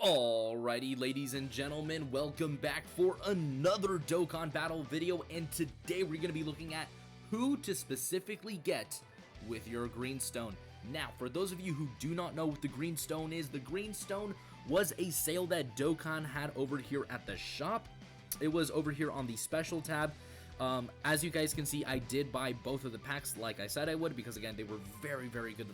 Alrighty, ladies and gentlemen, welcome back for another Dokkan battle video, and today we're going to be looking at who to specifically get with your green stone. Now, for those of you who do not know what the green stone is, the green stone was a sale that Dokkan had over here at the shop. It was over here on the special tab. As you guys can see, I did buy both of the packs like I said I would, because again, they were very good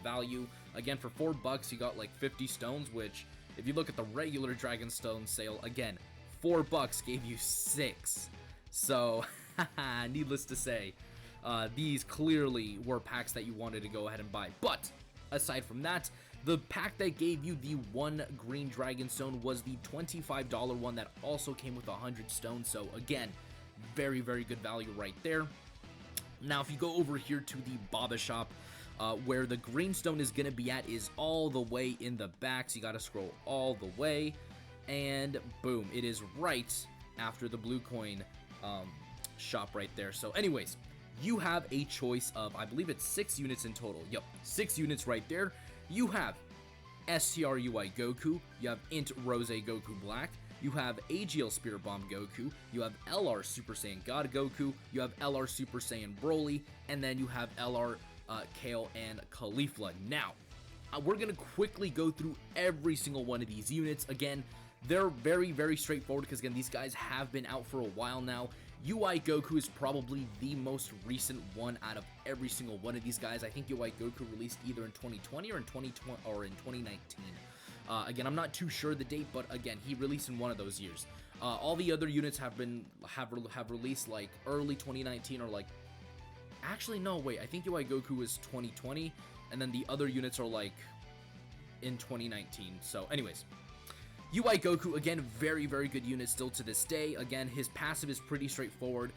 value. Again, for $4 you got like 50 stones, which if you look at the regular Dragon Stone sale, again, $4 gave you 6. So, needless to say, these clearly were packs that you wanted to go ahead and buy. But aside from that, the pack that gave you the one green Dragon Stone was the $25 one that also came with 100 stones. So again, very good value right there. Now, if you go over here to the Baba shop, where the green stone is going to be at is all the way in the back, so you got to scroll all the way, and boom, it is right after the blue coin shop right there. So anyways, you have a choice of, I believe it's 6 units in total. Yep, 6 units right there. You have STRUI Goku, you have Int Rose Goku Black, you have AGL Spirit Bomb Goku, you have LR Super Saiyan God Goku, you have LR Super Saiyan Broly, and then you have LR Kale and Caulifla. Now, we're going to quickly go through every single one of these units. Again, they're very straightforward because, again, these guys have been out for a while now. UI Goku is probably the most recent one out of every single one of these guys. I think UI Goku released either in 2020 or in 2019. Again, I'm not too sure the date, but again, he released in one of those years. All the other units have released like early 2019 or like, actually no, wait, I think UI Goku was 2020, and then the other units are like in 2019. So anyways, UI Goku, again, very good unit still to this day. Again, his passive is pretty straightforward.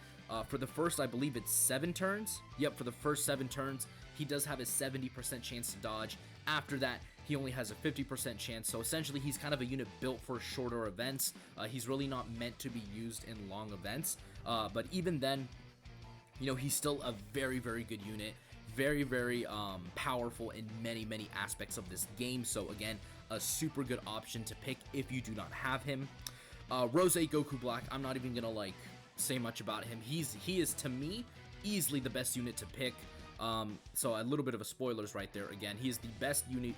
For the first, I believe it's 7 turns. Yep, for the first 7 turns, he does have a 70% chance to dodge. After that, he only has a 50% chance, so essentially he's kind of a unit built for shorter events. He's really not meant to be used in long events, but even then, you know, he's still a very good unit, very powerful in many aspects of this game. So again, a super good option to pick if you do not have him. Rose Goku Black, I'm not even gonna like say much about him. He is, to me, easily the best unit to pick. So a little bit of a spoilers right there. Again, he is the best unit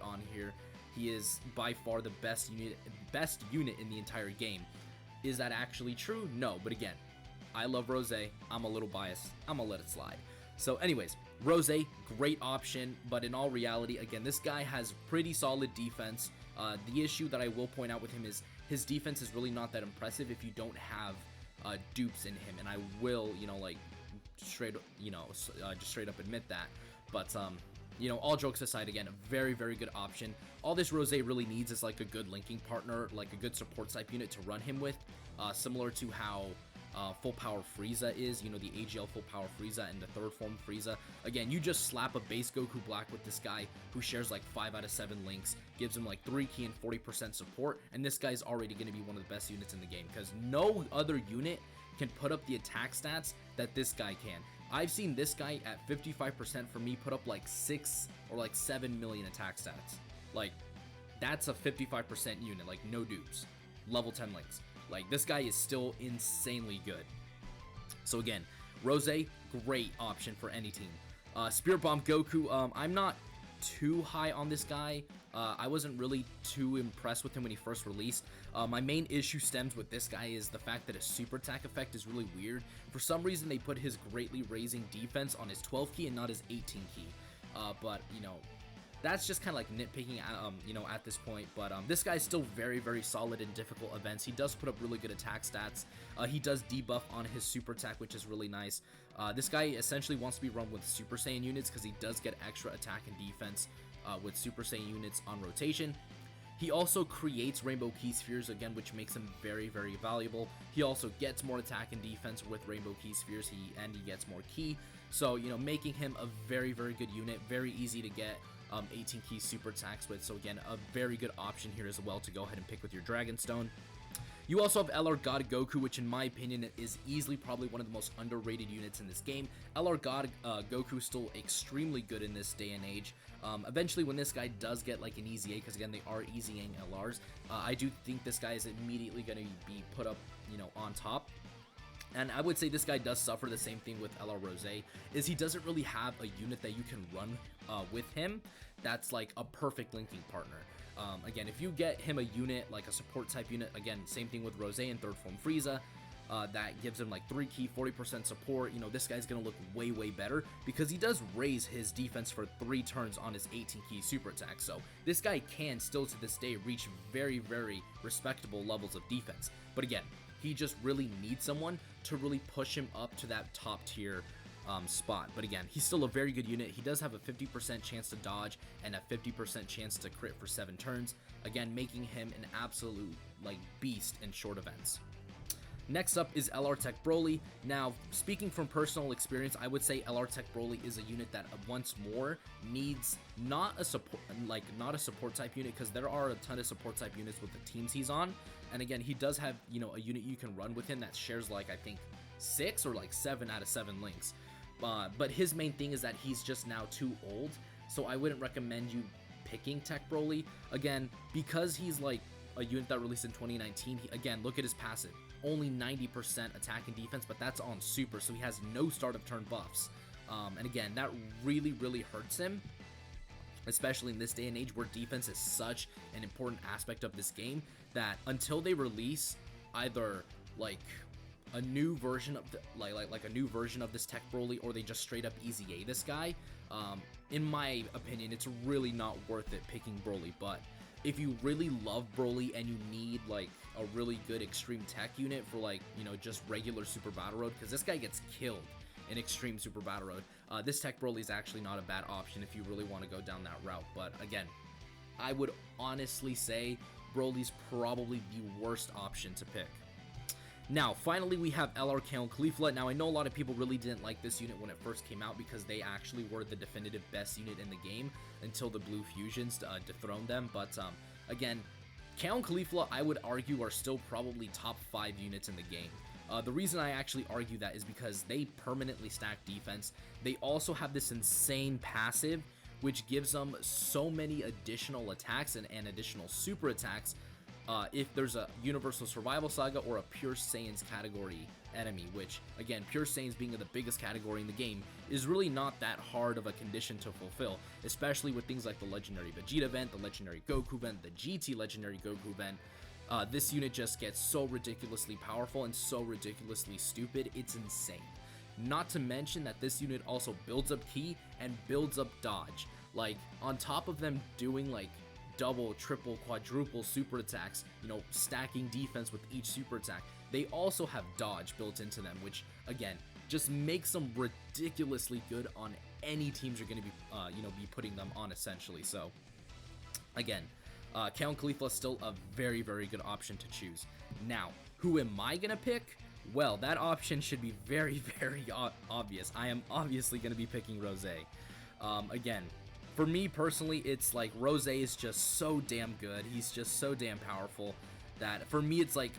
on here. He is by far the best unit in the entire game. Is that actually true? No, but again, I love Rose. I'm a little biased. I'm gonna let it slide. So anyways, Rose, great option, but in all reality, again, this guy has pretty solid defense. The issue that I will point out with him is his defense is really not that impressive if you don't have dupes in him, and I will, you know, like just straight up admit that. But you know, all jokes aside, again, a very good option. All this Rose really needs is like a good linking partner, like a good support type unit to run him with, similar to how Full Power Frieza is, you know, the AGL Full Power Frieza and the third form Frieza. Again, you just slap a base Goku Black with this guy who shares like 5 out of 7 links, gives him like 3 key and 40% support, and this guy's already going to be one of the best units in the game, because no other unit can put up the attack stats that this guy can. I've seen this guy at 55% for me put up like 6 or like 7 million attack stats. Like, that's a 55% unit, like no dupes, level 10 links. Like, this guy is still insanely good. So again, Rose, great option for any team. Spirit Bomb Goku, I'm not too high on this guy. I wasn't really too impressed with him when he first released. My main issue stems with this guy is the fact that his super attack effect is really weird. For some reason, they put his greatly raising defense on his 12 key and not his 18 key. But, you know, that's just kind of like nitpicking, you know, at this point. But this guy's still very solid in difficult events. He does put up really good attack stats. He does debuff on his super attack, which is really nice. This guy essentially wants to be run with Super Saiyan units because he does get extra attack and defense with Super Saiyan units on rotation. He also creates Rainbow Key Spheres, again, which makes him very valuable. He also gets more attack and defense with Rainbow Key Spheres, and he gets more key. So, you know, making him a very good unit, very easy to get 18 key super attacks with. So again, a very good option here as well to go ahead and pick with your Dragon Stone. You also have LR God Goku, which in my opinion is easily probably one of the most underrated units in this game. LR God Goku is still extremely good in this day and age. Eventually when this guy does get like an easy A, because again they are easying LRs, I do think this guy is immediately going to be put up, you know, on top. And I would say this guy does suffer the same thing with LR Rose, is he doesn't really have a unit that you can run with him that's like a perfect linking partner. Again, if you get him a unit, like a support type unit, again, same thing with Rose and third form Frieza, that gives him like 3 key, 40% support, you know, this guy's gonna look way, way better because he does raise his defense for 3 turns on his 18 key super attack. So this guy can still to this day reach very, very respectable levels of defense. But again, he just really needs someone to really push him up to that top tier spot. But again, he's still a very good unit. He does have a 50% chance to dodge and a 50% chance to crit for 7 turns, again making him an absolute like beast in short events. Next up is LR Tech Broly. Now, speaking from personal experience, I would say LR Tech Broly is a unit that once more needs not a support type unit, because there are a ton of support type units with the teams he's on. And again, he does have, you know, a unit you can run with him that shares like I think 6 or like 7 out of 7 links. But his main thing is that he's just now too old, so I wouldn't recommend you picking Tech Broly. Again, because he's like a unit that released in 2019, again, look at his passive. Only 90% attack and defense, but that's on super, so he has no start of turn buffs. And again, that really, really hurts him, especially in this day and age where defense is such an important aspect of this game, that until they release either like a new version of the, like a new version of this Tech Broly, or they just straight up easy A this guy, in my opinion, it's really not worth it picking Broly. But if you really love Broly and you need like a really good extreme tech unit for like, you know, just regular Super Battle Road, because this guy gets killed in extreme Super Battle Road, this Tech Broly is actually not a bad option if you really want to go down that route. But again, I would honestly say Broly's probably the worst option to pick. Now, finally, we have LR Kaon Caulifla. Now, I know a lot of people really didn't like this unit when it first came out because they actually were the definitive best unit in the game until the Blue Fusions dethroned them. But again, Kaon Caulifla, I would argue, are still probably top 5 units in the game. The reason I actually argue that is because they permanently stack defense. They also have this insane passive, which gives them so many additional attacks and additional super attacks if there's a Universal Survival Saga or a Pure Saiyans category enemy, which, again, Pure Saiyans being the biggest category in the game, is really not that hard of a condition to fulfill, especially with things like the Legendary Vegeta event, the Legendary Goku event, the GT Legendary Goku event. This unit just gets so ridiculously powerful and so ridiculously stupid, it's insane. Not to mention that this unit also builds up ki and builds up dodge. Like, on top of them doing like double, triple, quadruple super attacks, you know, stacking defense with each super attack, they also have dodge built into them, which again just makes them ridiculously good on any teams you're going to be you know, be putting them on essentially. So again, Kaon Caulifla is still a very, very good option to choose. Now, who am I gonna pick? Well, that option should be very, very obvious. I am obviously gonna be picking Rose. Again, for me personally, it's like Rose is just so damn good. He's just so damn powerful that for me, it's like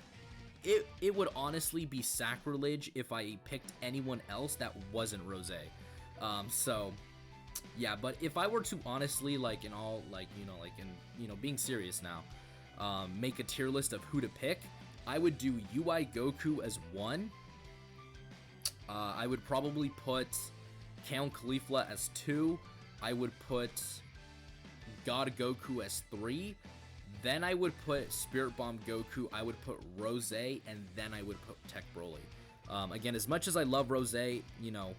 it would honestly be sacrilege if I picked anyone else that wasn't Rose. So yeah, but if I were to honestly, like, in all, like, you know, like, in, you know, being serious now, make a tier list of who to pick, I would do UI Goku as 1. I would probably put Kaon Caulifla as 2. I would put God Goku as 3. Then I would put Spirit Bomb Goku. I would put Rose, and then I would put Tech Broly. Again, as much as I love Rose, you know,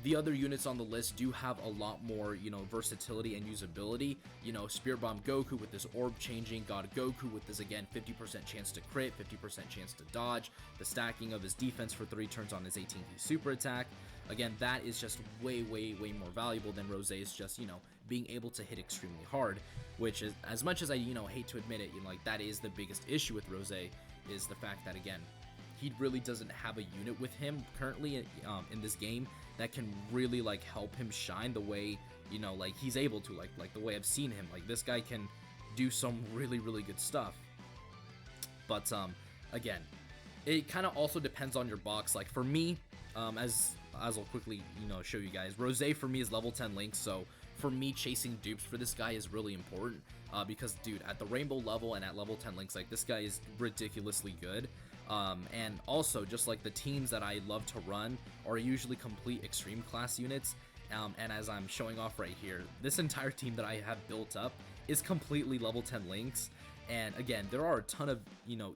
the other units on the list do have a lot more, you know, versatility and usability. You know, Spirit Bomb Goku with this orb changing, God Goku with this, again, 50% chance to crit, 50% chance to dodge, the stacking of his defense for 3 turns on his 18 key super attack. Again, that is just way, way, way more valuable than Rose's just, you know, being able to hit extremely hard, which is, as much as I, you know, hate to admit it, you know, like, that is the biggest issue with Rose, is the fact that, again, he really doesn't have a unit with him currently in this game that can really, like, help him shine the way, you know, like, he's able to, like the way I've seen him. Like, this guy can do some really, really good stuff. But again, it kind of also depends on your box. Like for me, as I'll quickly, show you guys, Rose for me is level 10 Link, so for me, chasing dupes for this guy is really important, because, dude, at the rainbow level and at level 10 Links, like, this guy is ridiculously good. And also, just like the teams that I love to run are usually complete extreme class units, and as I'm showing off right here, this entire team that I have built up is completely level 10 Links. And again, there are a ton of,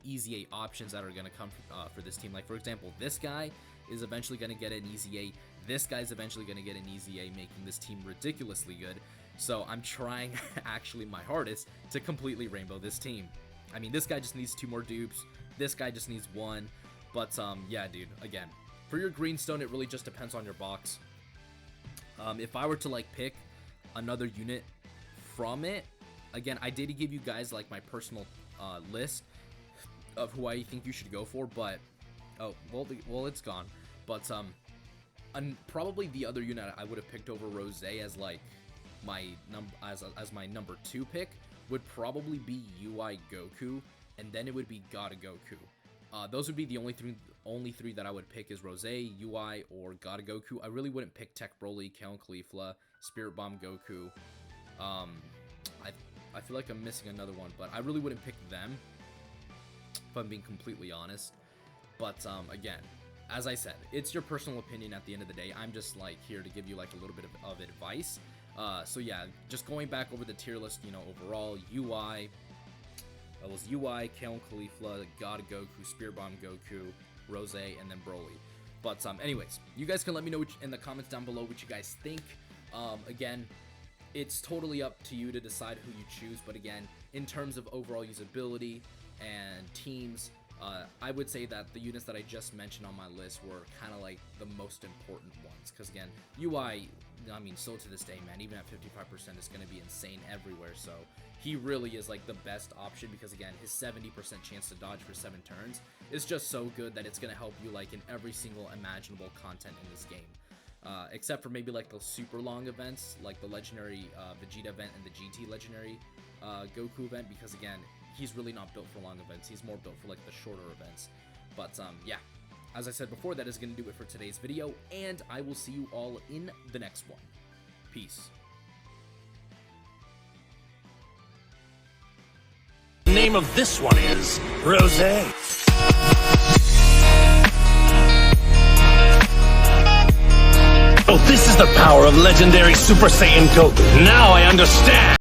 easy 8 options that are going to come for this team. Like, for example, this guy is eventually going to get an easy 8. This guy's eventually going to get an easy 8, making this team ridiculously good. So I'm trying actually my hardest to completely rainbow this team. I mean, this guy just needs 2 more dupes. This guy just needs 1. But yeah, dude, again, for your greenstone, it really just depends on your box. If I were to like pick another unit from it, again, I did give you guys like my personal list of who I think you should go for, but oh, well, it's gone. But probably the other unit I would have picked over Rose as like my as my number 2 pick would probably be UI Goku, and then it would be God Goku. Those would be the only three that I would pick is Rose, UI, or God Goku. I really wouldn't pick Tech Broly, Kale Caulifla, Spirit Bomb Goku. I feel like I'm missing another one, but I really wouldn't pick them, if I'm being completely honest. But again, as I said, it's your personal opinion at the end of the day. I'm just like here to give you like a little bit of advice. So yeah, just going back over the tier list, overall, UI, that was UI, Kale Caulifla, God Goku, Spirit Bomb Goku, Rose, and then Broly. But anyways, you guys can let me know in the comments down below what you guys think. Again, it's totally up to you to decide who you choose, but again, in terms of overall usability and teams, I would say that the units that I just mentioned on my list were kind of like the most important ones, because again, UI, I mean, still to this day, man, even at 55% is going to be insane everywhere, so he really is like the best option, because again, his 70% chance to dodge for 7 turns is just so good that it's going to help you like in every single imaginable content in this game. Except for maybe like the super long events, like the legendary Vegeta event and the GT legendary Goku event, because again, he's really not built for long events. He's more built for like the shorter events. But yeah, as I said before, that is going to do it for today's video, and I will see you all in the next one. Peace. The name of this one is Rose. Oh, this is the power of legendary Super Saiyan Goku. Now I understand.